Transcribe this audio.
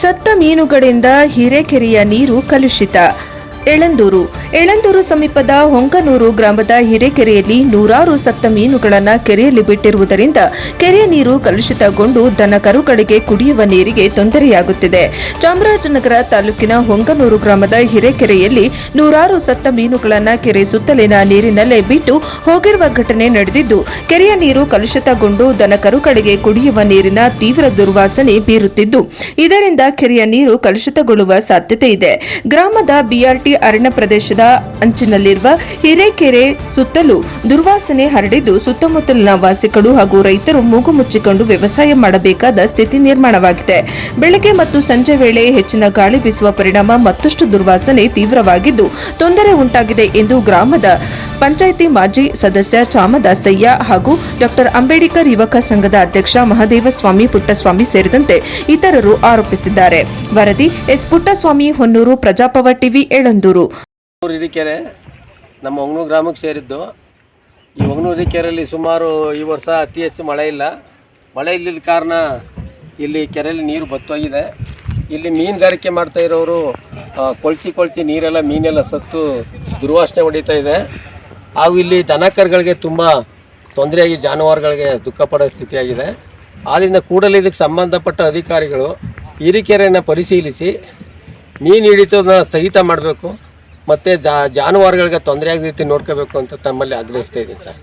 ಸತ್ತ ಮೀನುಗಳಿಂದ ಹಿರೇಕೆರೆಯ ನೀರು ಕಲುಷಿತ. ಯಳಂದೂರು ಸಮೀಪದ ಹೊಂಕನೂರು ಗ್ರಾಮದ ಹಿರೇಕೆರೆಯಲ್ಲಿ ನೂರಾರು ಸತ್ತ ಮೀನುಗಳನ್ನು ಕೆರೆಯಲ್ಲಿ ಬಿಟ್ಟಿರುವುದರಿಂದ ಕೆರೆಯ ನೀರು ಕಲುಷಿತಗೊಂಡು ದನ ಕರುಗಳಿಗೆ ಕುಡಿಯುವ ನೀರಿಗೆ ತೊಂದರೆಯಾಗುತ್ತಿದೆ. ಚಾಮರಾಜನಗರ ತಾಲೂಕಿನ ಹೊಂಕನೂರು ಗ್ರಾಮದ ಹಿರೇಕೆರೆಯಲ್ಲಿ ನೂರಾರು ಸತ್ತ ಮೀನುಗಳನ್ನು ಕೆರೆ ಸುತ್ತಲಿನ ನೀರಿನಲ್ಲೇ ಬಿಟ್ಟು ಹೋಗಿರುವ ಘಟನೆ ನಡೆದಿದ್ದು, ಕೆರೆಯ ನೀರು ಕಲುಷಿತಗೊಂಡು ದನ ಕರುಗಳಿಗೆ ಕುಡಿಯುವ ನೀರಿನ ತೀವ್ರ ದುರ್ವಾಸನೆ ಬೀರುತ್ತಿದ್ದು, ಇದರಿಂದ ಕೆರೆಯ ನೀರು ಕಲುಷಿತಗೊಳ್ಳುವ ಸಾಧ್ಯತೆ ಇದೆ. ಗ್ರಾಮದ ಬಿಆರ್ಟಿ ಅರಣ್ಯ ಪ್ರದೇಶದ ಅಂಚಿನಲ್ಲಿರುವ ಹಿರೇಕೆರೆ ಸುತ್ತಲೂ ದುರ್ವಾಸನೆ ಹರಡಿದ್ದು, ಸುತ್ತಮುತ್ತಲಿನ ವಾಸಿಗಳು ಹಾಗೂ ರೈತರು ಮೂಗು ಮುಚ್ಚಿಕೊಂಡು ವ್ಯವಸಾಯ ಮಾಡಬೇಕಾದ ಸ್ಥಿತಿ ನಿರ್ಮಾಣವಾಗಿದೆ. ಬೆಳಗ್ಗೆ ಮತ್ತು ಸಂಜೆ ವೇಳೆ ಹೆಚ್ಚಿನ ಗಾಳಿ ಬೀಸುವ ಪರಿಣಾಮ ಮತ್ತಷ್ಟು ದುರ್ವಾಸನೆ ತೀವ್ರವಾಗಿದ್ದು ತೊಂದರೆ ಉಂಟಾಗಿದೆ ಎಂದು ಗ್ರಾಮದ ಪಂಚಾಯಿತಿ ಮಾಜಿ ಸದಸ್ಯ ಚಾಮದಾಸಯ್ಯ ಹಾಗೂ ಡಾ ಅಂಬೇಡ್ಕರ್ ಯುವಕ ಸಂಘದ ಅಧ್ಯಕ್ಷ ಮಹದೇವಸ್ವಾಮಿ ಪುಟ್ಟಸ್ವಾಮಿ ಸೇರಿದಂತೆ ಇತರರು ಆರೋಪಿಸಿದ್ದಾರೆ. ವರದಿ ಎಸ್ ಪುಟ್ಟಸ್ವಾಮಿ, ಹೊನ್ನೂರು, ಪ್ರಜಾಪವ ಟಿವಿ, ಯಳಂದೂರು. ಹಿರೇಕೆರೆ ನಮ್ಮ ಹೊಂಗನೂರು ಗ್ರಾಮಕ್ಕೆ ಸೇರಿದ್ದು. ಈ ಹೊಂಗನೂರು ಹಿರೇಕೆರೆಯಲ್ಲಿ ಸುಮಾರು ಈ ವರ್ಷ ಅತಿ ಹೆಚ್ಚು ಮಳೆ ಇಲ್ಲದ ಕಾರಣ ಇಲ್ಲಿ ಕೆರೆಯಲ್ಲಿ ನೀರು ಬತ್ತೋಗಿದೆ. ಇಲ್ಲಿ ಮೀನುಗಾರಿಕೆ ಮಾಡ್ತಾ ಇರೋರು ಕೊಳ್ಚಿ ನೀರೆಲ್ಲ ಮೀನೆಲ್ಲ ಸತ್ತು ದುರ್ವಾಸನೆ ಹೊಡಿತಾ ಇದೆ. ಹಾಗೂ ಇಲ್ಲಿ ದನ ಕರುಗಳಿಗೆ ತುಂಬ ತೊಂದರೆಯಾಗಿ ಜಾನುವಾರುಗಳಿಗೆ ದುಃಖ ಪಡೋ ಸ್ಥಿತಿಯಾಗಿದೆ. ಆದ್ದರಿಂದ ಕೂಡಲೇ ಇದಕ್ಕೆ ಸಂಬಂಧಪಟ್ಟ ಅಧಿಕಾರಿಗಳು ಹಿರೇಕೆರೆಯನ್ನು ಪರಿಶೀಲಿಸಿ ಮೀನು ಹಿಡಿತೋದನ್ನ ಸ್ಥಗಿತ ಮಾಡಬೇಕು ಮತ್ತು ಜಾನುವಾರುಗಳಿಗೆ ತೊಂದರೆ ಆಗದ ರೀತಿ ನೋಡ್ಕೋಬೇಕು ಅಂತ ತಮ್ಮಲ್ಲಿ ಆಗ್ರಹಿಸ್ತಾ ಇದ್ದೀನಿ ಸರ್.